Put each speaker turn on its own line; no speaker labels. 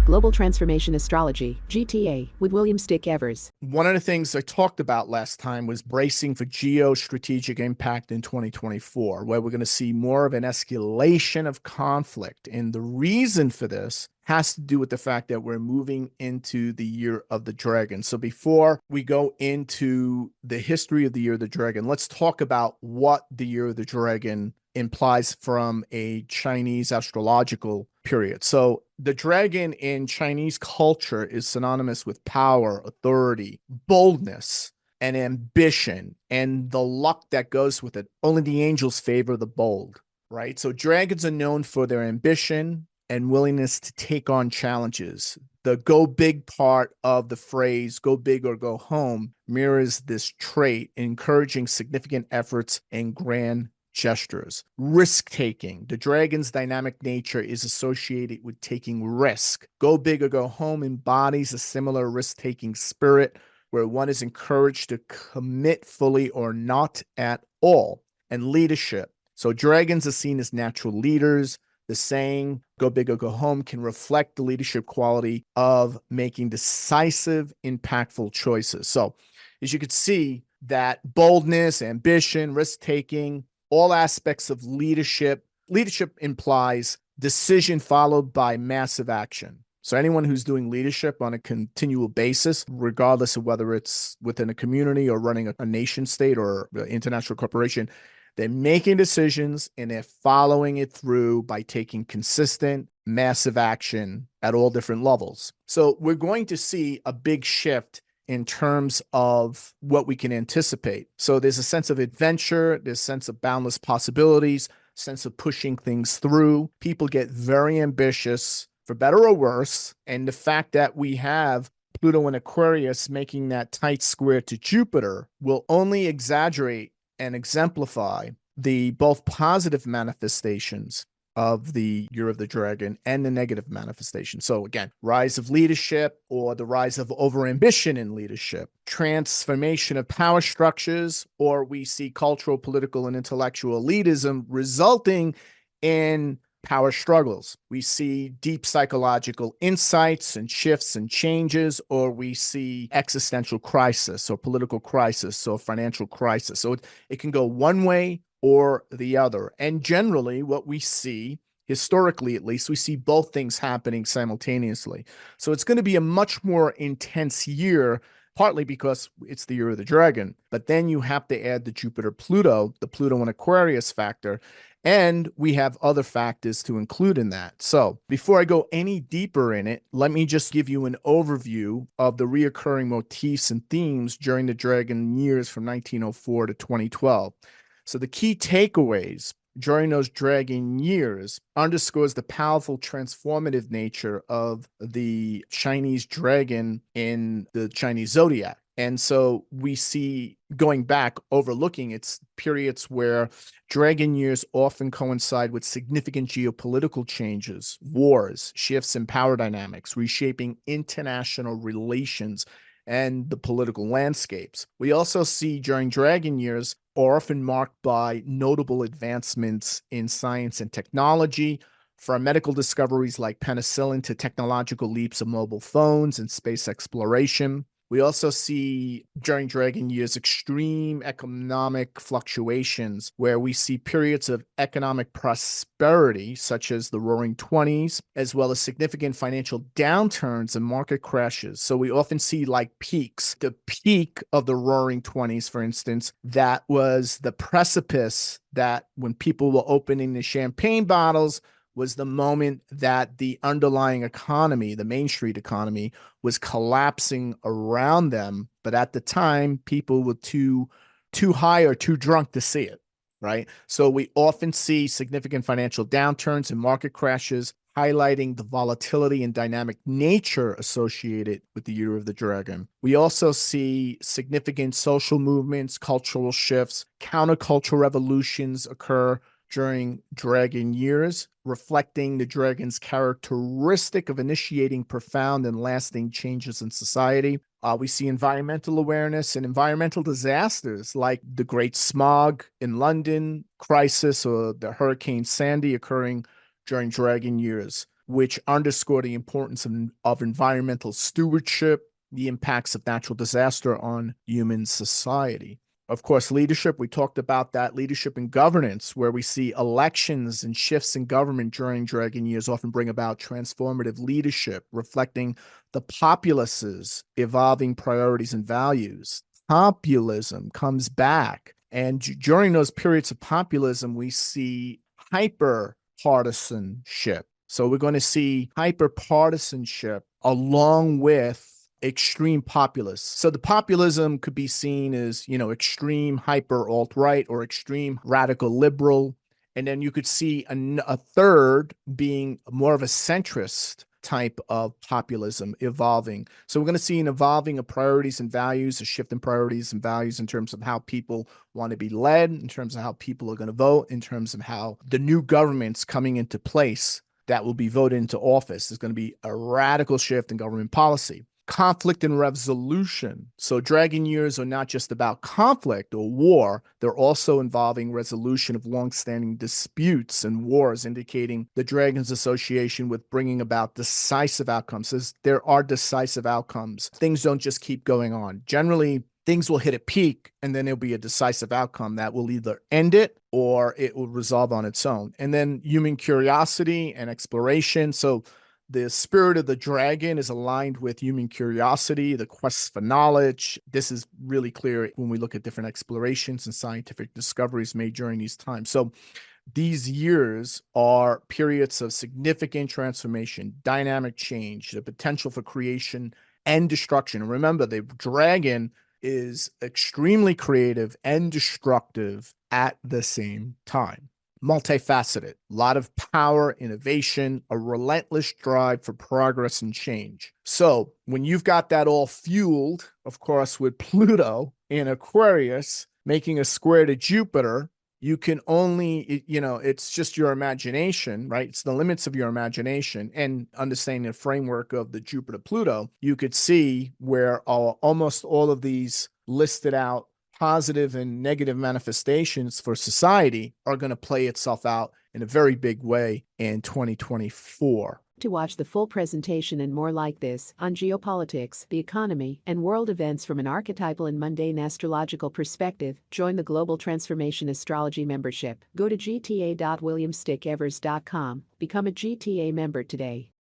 Global Transformation Astrology, GTA, with William Stickevers.
One of the things I talked about last time was bracing for geostrategic impact in 2024, where we're going to see more of an escalation of conflict. And the reason for this has to do with the fact that we're moving into the year of the dragon. So before we go into the history of the year of the dragon, let's talk about what the year of the dragon implies from a Chinese astrological period. So the dragon in Chinese culture is synonymous with power, authority, boldness, and ambition, and the luck that goes with it. Only the angels favor the bold, right? So dragons are known for their ambition and willingness to take on challenges. The go big part of the phrase, go big or go home, mirrors this trait, encouraging significant efforts and grand gestures. Risk-taking. The dragon's dynamic nature is associated with taking risk. Go big or go home embodies a similar risk-taking spirit where one is encouraged to commit fully or not at all. And leadership. So dragons are seen as natural leaders. The saying, go big or go home, can reflect the leadership quality of making decisive, impactful choices. So as you can see, that boldness, ambition, risk-taking, all aspects of leadership. Leadership implies decision followed by massive action. So anyone who's doing leadership on a continual basis, regardless of whether it's within a community or running a nation state or an international corporation, they're making decisions and they're following it through by taking consistent, massive action at all different levels. So we're going to see a big shift in terms of what we can anticipate. So there's a sense of adventure, there's a sense of boundless possibilities, sense of pushing things through. People get very ambitious, for better or worse. And the fact that we have Pluto and Aquarius making that tight square to Jupiter will only exaggerate and exemplify the both positive manifestations of the year of the dragon and the negative manifestation. So again, rise of leadership or the rise of overambition in leadership, transformation of power structures, or we see cultural, political, and intellectual elitism resulting in power struggles. We see deep psychological insights and shifts and changes, or we see existential crisis or political crisis or financial crisis. So it can go one way or the other. And generally, what we see, historically at least, we see both things happening simultaneously. So it's going to be a much more intense year, partly because it's the year of the dragon. But then you have to add the Jupiter-Pluto, the Pluto and Aquarius factor. And we have other factors to include in that. So before I go any deeper in it, let me just give you an overview of the reoccurring motifs and themes during the dragon years from 1904 to 2012. So the key takeaways during those dragon years underscores the powerful transformative nature of the Chinese dragon in the Chinese zodiac. And so we see, going back, overlooking its periods where dragon years often coincide with significant geopolitical changes, wars, shifts in power dynamics, reshaping international relations and the political landscapes. We also see during dragon years are often marked by notable advancements in science and technology, from medical discoveries like penicillin to technological leaps of mobile phones and space exploration. We also see during dragon years extreme economic fluctuations where we see periods of economic prosperity, such as the Roaring Twenties, as well as significant financial downturns and market crashes. So we often see like peaks. The peak of the Roaring Twenties, for instance, that was the precipice that when people were opening the champagne bottles was the moment that the underlying economy, the Main Street economy, was collapsing around them. But at the time, people were too high or too drunk to see it, right? So we often see significant financial downturns and market crashes, highlighting the volatility and dynamic nature associated with the year of the dragon. We also see significant social movements, cultural shifts, countercultural revolutions occur during dragon years, reflecting the dragon's characteristic of initiating profound and lasting changes in society. We see environmental awareness and environmental disasters like the Great Smog in London, crisis, or the Hurricane Sandy occurring during dragon years. which underscore the importance of environmental stewardship, the impacts of natural disaster on human society. Of course, leadership, we talked about that. Leadership and governance, where we see elections and shifts in government during dragon years often bring about transformative leadership, reflecting the populace's evolving priorities and values. Populism comes back. And during those periods of populism, we see hyper partisanship. So we're going to see hyper partisanship along with extreme populists. So the populism could be seen as, extreme hyper alt-right or extreme radical liberal. And then you could see a third being more of a centrist type of populism evolving. So we're going to see an evolving of priorities and values, a shift in priorities and values in terms of how people want to be led, in terms of how people are going to vote, in terms of how the new government's coming into place that will be voted into office. There's going to be a radical shift in government policy. Conflict and resolution. So dragon years are not just about conflict or war. They're also involving resolution of longstanding disputes and wars, indicating the dragon's association with bringing about decisive outcomes. As there are decisive outcomes. Things don't just keep going on. Generally, things will hit a peak and then there'll be a decisive outcome that will either end it or it will resolve on its own. And then human curiosity and exploration. So the spirit of the dragon is aligned with human curiosity, the quest for knowledge. This is really clear when we look at different explorations and scientific discoveries made during these times. So these years are periods of significant transformation, dynamic change, the potential for creation and destruction. And remember, the dragon is extremely creative and destructive at the same time. Multifaceted, a lot of power, innovation, a relentless drive for progress and change. So when you've got that all fueled, of course, with Pluto in Aquarius making a square to Jupiter, you can only, it's just your imagination, right? It's the limits of your imagination and understanding the framework of the Jupiter-Pluto. You could see where almost all of these listed out positive and negative manifestations for society are going to play itself out in a very big way in 2024.
To watch the full presentation and more like this on geopolitics, the economy, and world events from an archetypal and mundane astrological perspective, join the Global Transformation Astrology membership. Go to gta.williamstickevers.com. Become a GTA member today.